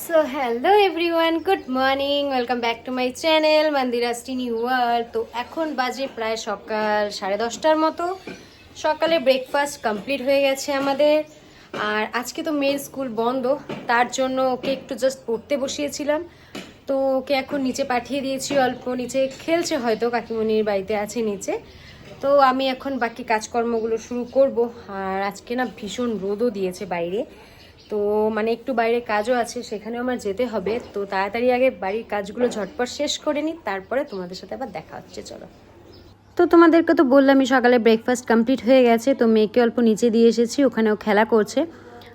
So hello everyone, good morning, welcome back to my channel Mandira's tiny world. তো এখন বাজে প্রায় সকাল 10:30টার মতো। সকালে ব্রেকফাস্ট কমপ্লিট হয়ে গেছে আমাদের। আর আজকে তো মেয়ের স্কুল বন্ধ, তার জন্য ওকে একটু জাস্ট পড়তে বসিয়েছিলাম। তো ওকে এখন নিচে পাঠিয়ে দিয়েছি, অল্প নিচে খেলছে, হয়তো কাকিমণির বাড়িতে আছে নিচে। তো আমি এখন বাকি কাজকর্মগুলো শুরু করব। আর আজকে না ভীষণ রোদও দিয়েছে বাইরে, তো মানে একটু বাইরে কাজও আছে, সেখানেও আমার যেতে হবে। তো তাড়াতাড়ি আগে বাড়ির কাজগুলো ঝটপট শেষ করে নিই, তারপরে তোমাদের সাথে আবার দেখা হচ্ছে। চলো। তো তোমাদেরকে তো বললামই সকালে ব্রেকফাস্ট কমপ্লিট হয়ে গেছে। তো মেয়েকে অল্প নিচে দিয়ে এসেছি, ওখানেও খেলা করছে।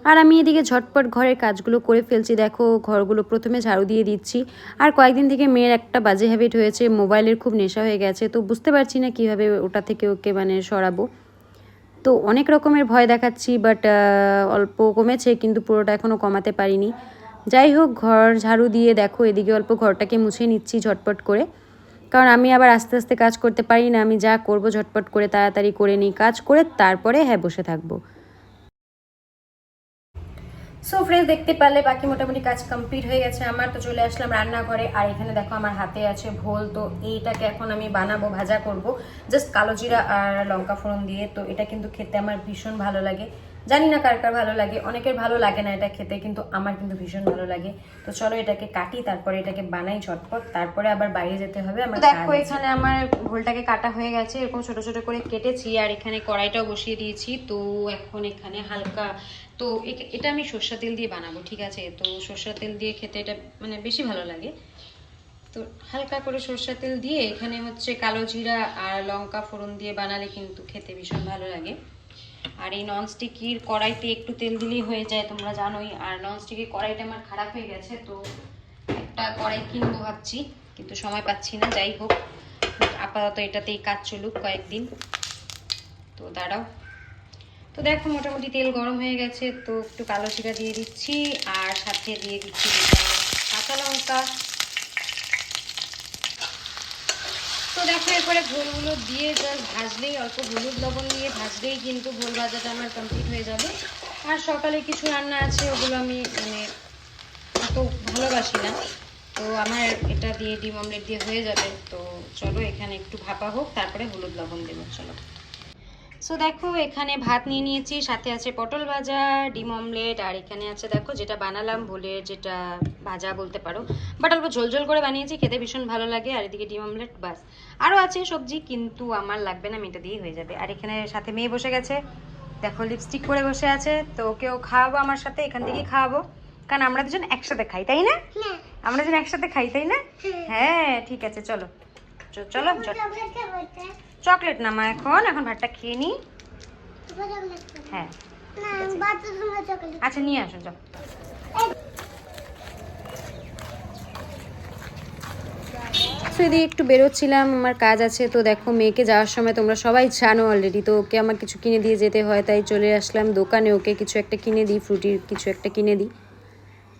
আর আমি এদিকে ঝটপট ঘরের কাজগুলো করে ফেলছি। দেখো, ঘরগুলো প্রথমে ঝাড়ু দিয়ে দিচ্ছি। আর কয়েকদিন থেকে মেয়ের একটা বাজে হ্যাবিট হয়েছে, মোবাইলের খুব নেশা হয়ে গেছে। তো বুঝতে পারছি না কীভাবে ওটা থেকে ওকে মানে সরাবো। তো অনেক রকমের ভয় দেখাচ্ছি, বাট অল্প কমেছে, কিন্তু পুরোটা এখনও কমাতে পারিনি। যাই হোক, ঘর ঝাড়ু দিয়ে দেখো এদিকে অল্প ঘরটাকে মুছে নিচ্ছি ঝটপট করে, কারণ আমি আবার আস্তে আস্তে কাজ করতে পারি না। আমি যা করব ঝটপট করে তাড়াতাড়ি করে নিই, কাজ করে তারপরে বসে থাকবো। সো ফ্রেন্ডস, দেখতে পারলে বাকি মোটামুটি কাজ কমপ্লিট হয়ে গেছে আমার। তো চলে আসলাম রান্নাঘরে। আর এখানে দেখো আমার হাতে আছে ভোল। তো এইটাকে এখন আমি বানাবো, ভাজা করব জাস্ট কালো জিরা আর লঙ্কা ফোড়ন দিয়ে। তো এটা কিন্তু খেতে আমার ভীষণ ভালো লাগে। জানি না কার কার ভালো লাগে, অনেকের ভালো লাগে না এটা খেতে, কিন্তু আমার কিন্তু ভীষণ ভালো লাগে। তো চলো এটাকে কাটি, তারপরে এটাকে বানাই ঝটপট, তারপরে আবার বাইরে যেতে হবে আমার। দেখো এখানে আমার ভোলটাকে কাটা হয়ে গেছে, এরকম ছোট ছোট করে কেটেছি। আর এখানে কড়াইটাও বসিয়ে দিয়েছি। তো এখন এখানে হালকা, তো এটা আমি সরষের তেল দিয়ে বানাবো, ঠিক আছে? তো সরষের তেল দিয়ে খেতে এটা মানে বেশি ভালো লাগে। তো হালকা করে সরষের তেল দিয়ে এখানে হচ্ছে কালো জিরা আর লঙ্কা ফোড়ন দিয়ে বানালে কিন্তু খেতে ভীষণ ভালো লাগে। আর এই ননস্টিকির কড়াইতে একটু তেল দিলেই হয়ে যায়, তোমরা জানোই। আর ননস্টিকের কড়াইটা আমার খারাপ হয়ে গেছে, তো একটা কড়াই কিনবো ভাবছি, কিন্তু সময় পাচ্ছি না। যাই হোক, আপাতত এটাতেই কাজ চলুক কয়েকদিন। তো দাঁড়াও। তো দেখো মোটামুটি তেল গরম হয়ে গেছে। তো একটু কালো জিরা দিয়ে দিচ্ছি, আর সাথে দিয়ে দিচ্ছি কাঁচা লঙ্কা। তো দেখো এরপরে ভোলগুলো দিয়ে জাস্ট ভাজলেই, অল্প হলুদ লবণ দিয়ে ভাজলেই কিন্তু ভোল ভাজাটা আমার কমপ্লিট হয়ে যাবে। আর সকালে কিছু রান্না আছে, ওগুলো আমি মানে অত ভালোবাসি না, তো আমার এটা দিয়ে ডিম অমলেট দিয়ে হয়ে যাবে। তো চলো এখানে একটু ভাপা হোক, তারপরে হলুদ লবণ দেবো। চলো। সো দেখো এখানে ভাত নিয়ে নিয়েছি, সাথে আছে পটল ভাজা, ডিম অমলেট, আর এখানে আছে দেখো যেটা বানালাম ভোলের, যেটা ভাজা বলতে পারো, বাট অল্প ঝোল ঝোল করে বানিয়েছি, খেতে ভীষণ ভালো লাগে। আর এদিকে ডিম অমলেট, বাস। আরও আছে সবজি, কিন্তু আমার লাগবে না, এটা দিয়েই হয়ে যাবে। আর এখানে সাথে মেয়ে বসে গেছে, দেখো লিপস্টিক করে বসে আছে। তো ওকেও খাওয়াবো আমার সাথে, এখান থেকেই খাওয়াবো, কারণ আমরা দুজন একসাথে খাই, তাই না? আমরা দুজন একসাথে খাই, তাই না? হ্যাঁ ঠিক আছে, চলো চলো। চকলেট না মা, এখন ভাতটা খেয়ে নি। হ্যাঁ আচ্ছা, নিয়ে আসো যাও। এদিকে একটু বেরোচ্ছিলাম, আমার কাজ আছে। তো দেখো মেয়েকে যাওয়ার সময় তোমরা সবাই জানো অলরেডি, তো ওকে আমার কিছু কিনে দিয়ে যেতে হয়, তাই চলে আসলাম দোকানে। ওকে কিছু একটা কিনে দিই, ফ্রুটির কিছু একটা কিনে দিই,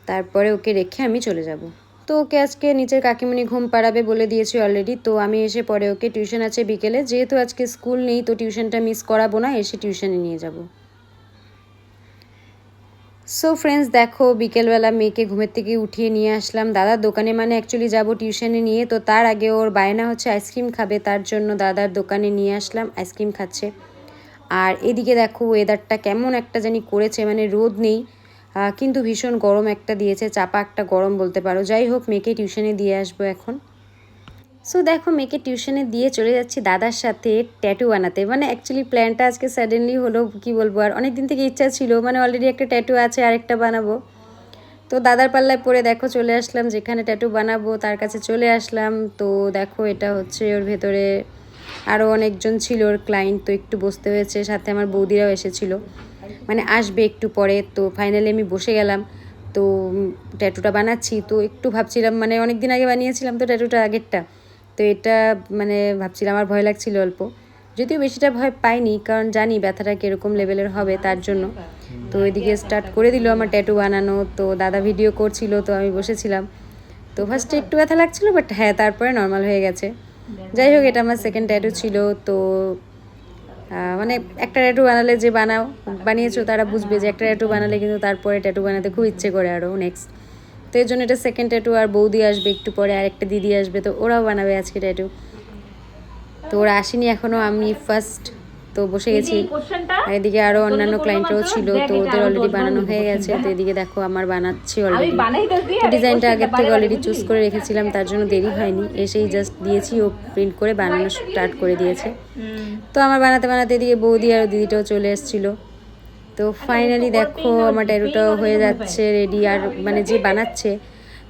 তারপরে ওকে রেখে আমি চলে যাব। তো ওকে আজকে নিচের কাকিমণি ঘুম পাড়াবে বলে দিয়েছি অলরেডি। তো আমি এসে পরে ওকে টিউশন আছে বিকেলে, যেহেতু আজকে স্কুল নেই, তো টিউশনটা মিস করাবো না, এসে টিউশনে নিয়ে যাব। সো ফ্রেন্ডস, দেখো বিকেলবেলা মেয়েকে ঘুমের থেকে উঠিয়ে নিয়ে আসলাম দাদার দোকানে, মানে অ্যাকচুয়ালি যাব টিউশনে নিয়ে। তো তার আগে ওর বায়না হচ্ছে আইসক্রিম খাবে, তার জন্য দাদার দোকানে নিয়ে আসলাম, আইসক্রিম খাচ্ছে। আর এদিকে দেখো ওয়েদারটা কেমন একটা জানি করেছে, মানে রোদ নেই, কিন্তু ভীষণ গরম একটা দিয়েছে, চাপা একটা গরম বলতে পারো। যাই হোক, মেয়েকে টিউশনে দিয়ে আসবো এখন। সো দেখো মেয়েকে টিউশনে দিয়ে চলে যাচ্ছি দাদার সাথে ট্যাটু বানাতে। মানে অ্যাকচুয়ালি প্ল্যানটা আজকে সাডেনলি হলো, কি বলবো, আর অনেক দিন থেকে ইচ্ছা ছিল, মানে অলরেডি একটা ট্যাটু আছে, আরেকটা বানাবো। তো দাদার পাল্লায় পরে দেখো চলে আসলাম, যেখানে ট্যাটু বানাবো তার কাছে চলে আসলাম। তো দেখো এটা হচ্ছে ওর ভেতরে আরও অনেকজন ছিল ওর ক্লায়েন্ট, তো একটু বসতে হয়েছে, সাথে আমার বৌদিরাও এসেছিলো, মানে আসবে একটু পরে। তো ফাইনালি আমি বসে গেলাম, তো ট্যাটুটা বানাচ্ছি। তো একটু ভাবছিলাম, মানে অনেক দিন আগে বানিয়েছিলাম তো ট্যাটুটা আগেরটা, তো এটা মানে ভাবছিলাম, আমার ভয় লাগছিল অল্প, যদিও বেশিটা ভয় পাইনি, কারণ জানি ব্যথাটা কীরকম লেভেলের হবে তার জন্য। তো এদিকে স্টার্ট করে দিল আমার ট্যাটু বানানো। তো দাদা ভিডিও করছিল, তো আমি বসেছিলাম। তো ফার্স্টে একটু ব্যথা লাগছিলো, বাট হ্যাঁ তারপরে নর্মাল হয়ে গেছে। যাই হোক, এটা আমার সেকেন্ড ট্যাটু ছিল। তো মানে একটা ট্যাটু বানালে, যে বানিয়েছো তারা বুঝবে যে একটা ট্যাটু বানালে কিন্তু তারপরে ট্যাটু বানাতে খুব ইচ্ছে করে আরও নেক্সট। তো এর জন্য এটা সেকেন্ড ট্যাটু। আর বৌদি আসবে একটু পরে, আর একটা দিদি আসবে, তো ওরাও বানাবে আজকে ট্যাটু। তো ওরা আসেনি এখনও, আমি ফার্স্ট তো বসে গেছি। আর এদিকে আরও অন্যান্য ক্লায়েন্টরাও ছিল, তো ওদের অলরেডি বানানো হয়ে গেছে। তো এদিকে দেখো আমার বানাচ্ছি অলরেডি। তো ডিজাইনটা আগের থেকে অলরেডি চুজ করে রেখেছিলাম, তার জন্য দেরি হয়নি, এসেই জাস্ট দিয়েছি, ও প্রিন্ট করে বানানো স্টার্ট করে দিয়েছে। তো আমার বানাতে বানাতে এদিকে বৌদি আর দিদিটাও চলে এসেছিলো। তো ফাইনালি দেখো আমার ট্যাটুটাও হয়ে যাচ্ছে রেডি। আর মানে যে বানাচ্ছে,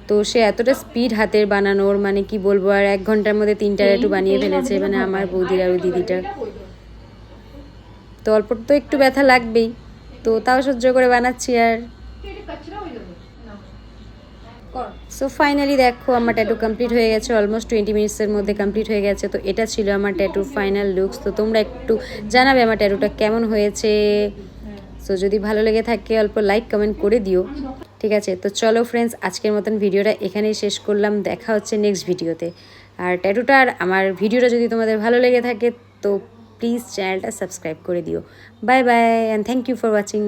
তো সে এতটা স্পিড হাতের বানানোর, মানে কি বলবো, আর 1 ঘন্টার মধ্যে 3টা ট্যাটু বানিয়ে ফেলেছে, মানে আমার বৌদির আর ওই দিদিটার। তো অল্প তো একটু ব্যথা লাগবেই, তো তাও সহ্য করে বানাচ্ছি। আর সো ফাইনালি দেখো আমার ট্যাটু কমপ্লিট হয়ে গেছে, অলমোস্ট 20 মিনিটসের মধ্যে কমপ্লিট হয়ে গেছে। তো এটা ছিল আমার ট্যাটুর ফাইনাল লুকস। তো তোমরা একটু জানাবে আমার ট্যাটুটা কেমন হয়েছে। সো যদি ভালো লেগে থাকে অল্প লাইক কমেন্ট করে দিও, ঠিক আছে? তো চলো ফ্রেন্ডস, আজকের মতন ভিডিওটা এখানেই শেষ করলাম, দেখা হচ্ছে নেক্সট ভিডিওতে। আর ট্যাটুটা আর আমার ভিডিওটা যদি তোমাদের ভালো লেগে থাকে, তো প্লিজ চ্যানেলটা সাবস্ক্রাইব করে দিও। Bye bye and thank you for watching.